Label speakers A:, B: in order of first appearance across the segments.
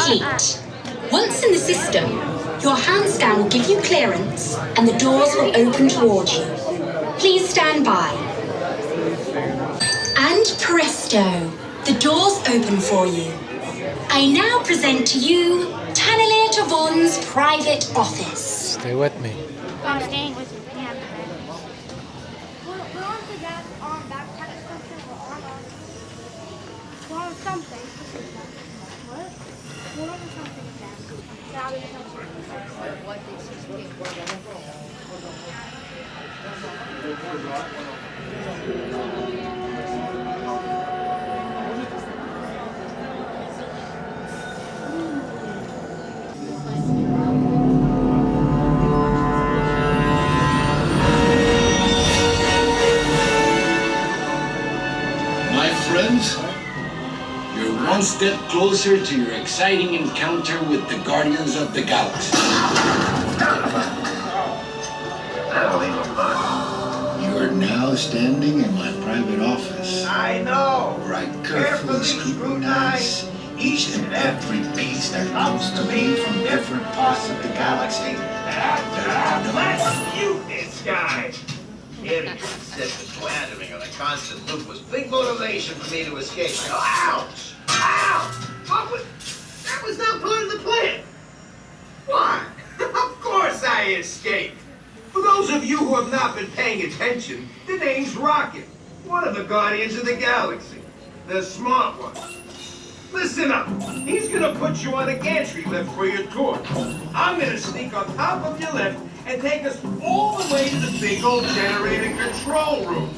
A: complete. Once in the system, your hand scan will give you clearance and the doors will open towards you. Please stand by. And presto, the doors open for you. I now present to you Taneleer Tivan's private office.
B: Stay with me.
C: I'm staying with you. Yeah. We're on something. What? We're on something
D: My friends, you're one step closer to your exciting encounter with the Guardians of the Galaxy. You are now standing in my private office.
E: I know.
D: Where I carefully scrutinize each and every piece that comes to me from different parts of the galaxy.
E: Let's mute this guy. Hearing you said the slandering on a constant loop was big motivation for me to escape. I go, ouch! Ouch! That was not part of the plan. Why? Of course I escaped. For those of you who have not been paying attention, the name's Rocket, one of the Guardians of the Galaxy, the smart one. Listen up. He's gonna put you on a gantry lift for your tour. I'm gonna sneak on top of your lift and take us all the way to the big old generator control room.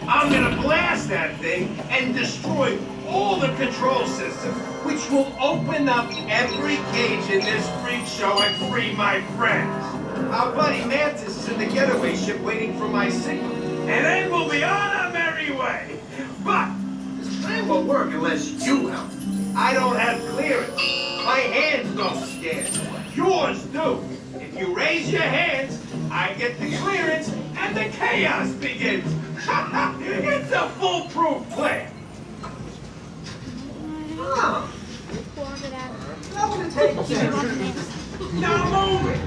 E: I'm gonna blast that thing and destroy all the control systems, which will open up every cage in this freak show and free my friends. Our buddy Mantis is in the getaway ship waiting for my signal, and then we'll be on our merry way. But this plan won't work unless you help. I don't have clearance. My hands don't scan. Yours do. If you raise your hands, I get the clearance and the chaos begins. It's a foolproof plan. Oh. That would take 10 minutes. Now move it.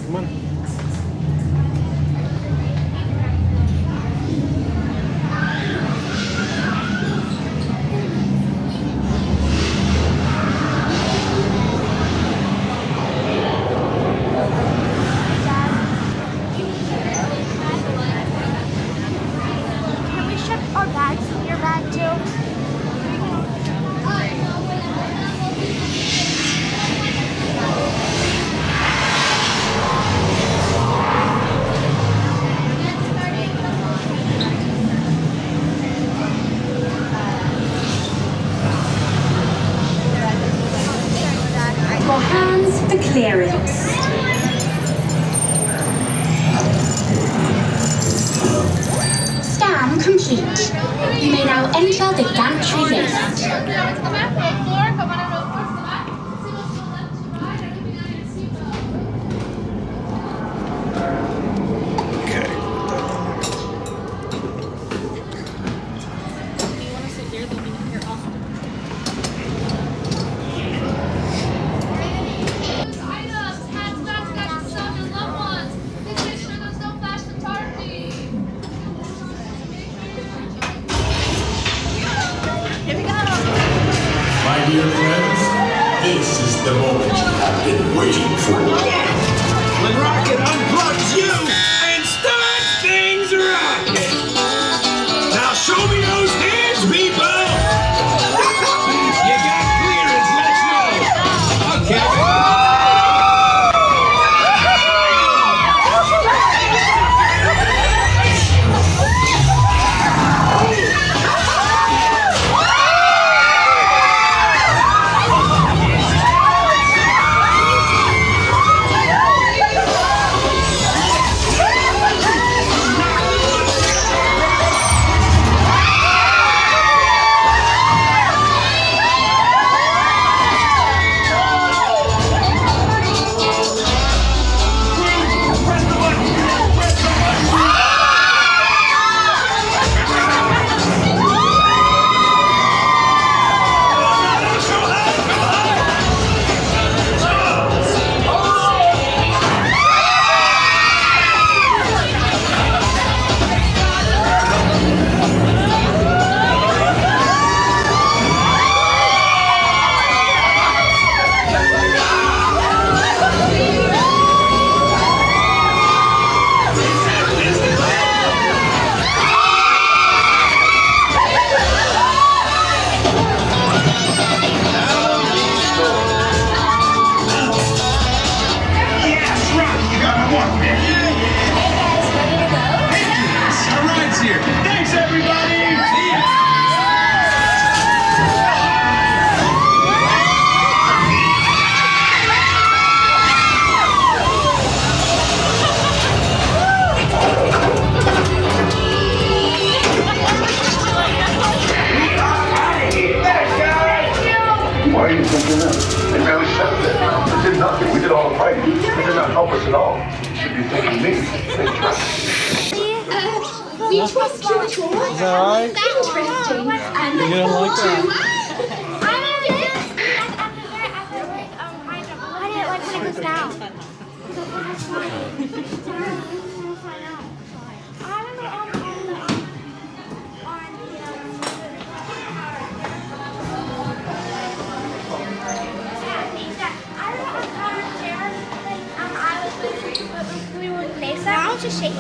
B: Come on.
C: Can we ship our bags in your bag too?
A: Your hands for clearance. Scan complete. You may now enter the gantry lift.
F: My dear friends, this is the moment you have been waiting for.
E: When Rocket unplugs you and starts things rocking. Now show me those hands, people! You got clearance, let's go! Okay.
B: Is that alright?
A: Interesting. And
B: You don't like that?
C: I didn't like when it goes down. I was just shaking.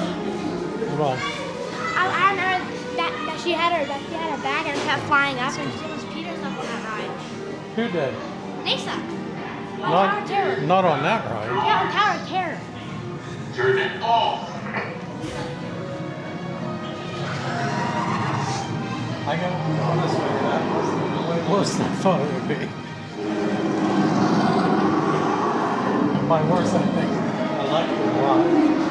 B: Well,
C: I remember that she had her bag and it kept flying up and so was Peter stuff on that ride.
B: who did?
C: Nasa. On Tower of Terror.
B: Not on that ride.
C: Yeah, on Tower of Terror.
F: Turn it off.
B: I gotta be honest with you. That was way worse than I thought it would be. And by worse, I think I like the ride.